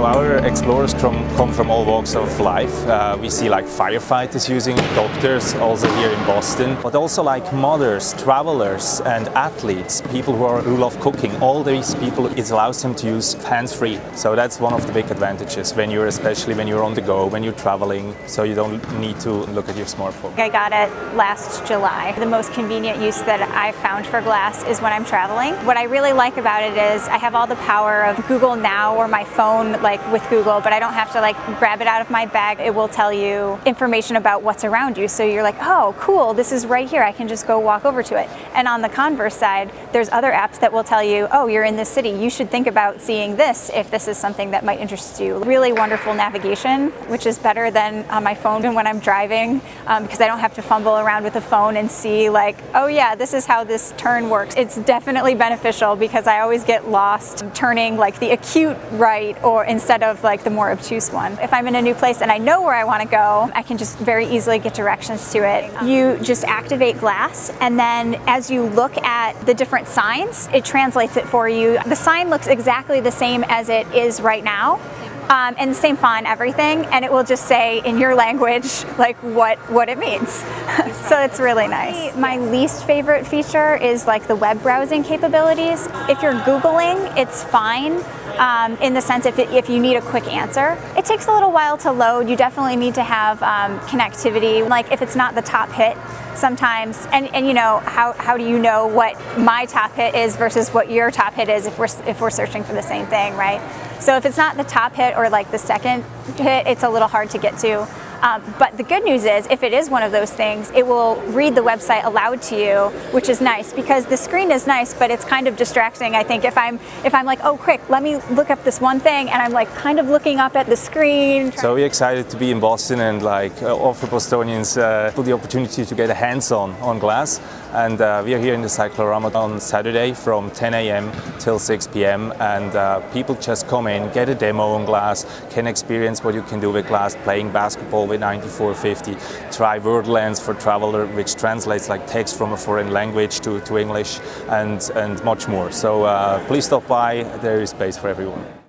So our explorers come from all walks of life. We see like firefighters using, doctors also here in Boston, but also like mothers, travelers and athletes, people who love cooking. All these people, it allows them to use hands-free. So that's one of the big advantages especially when you're on the go, when you're traveling, so you don't need to look at your smartphone. I got it last July. The most convenient use that I found for Glass is when I'm traveling. What I really like about it is I have all the power of Google Now or my phone like with Google, but I don't have to like grab it out of my bag. It will tell you information about what's around you. So you're like, oh, cool, this is right here. I can just go walk over to it. And on the converse side, there's other apps that will tell you, oh, you're in this city. You should think about seeing this if this is something that might interest you. Really wonderful navigation, which is better than on my phone when I'm driving because I don't have to fumble around with the phone and see like, oh yeah, this is how this turn works. It's definitely beneficial because I always get lost turning like the acute right or instead of like the more obtuse one. If I'm in a new place and I know where I want to go, I can just very easily get directions to it. You just activate Glass, and then as you look at the different signs, it translates it for you. The sign looks exactly the same as it is right now. And the same font, everything, and it will just say in your language like what it means. So it's really nice. My least favorite feature is like the web browsing capabilities. If you're Googling, it's fine. In the sense if you need a quick answer. It takes a little while to load. You definitely need to have connectivity. Like if it's not the top hit sometimes, and you know, how do you know what my top hit is versus what your top hit is if we're searching for the same thing, right? So if it's not the top hit or like the second hit, it's a little hard to get to. But the good news is, if it is one of those things, it will read the website aloud to you, which is nice because the screen is nice, but it's kind of distracting. I think if I'm like, oh, quick, let me look up this one thing, and I'm like kind of looking up at the screen. So we're excited to be in Boston and like offer Bostonians the opportunity to get a hands-on Glass. And we are here in the Cyclorama on Saturday from 10 a.m. till 6 p.m. And people just come in, get a demo on Glass, can experience what you can do with Glass, playing basketball with 9450, try WordLens for Traveler, which translates like text from a foreign language to English, and much more. So please stop by, there is space for everyone.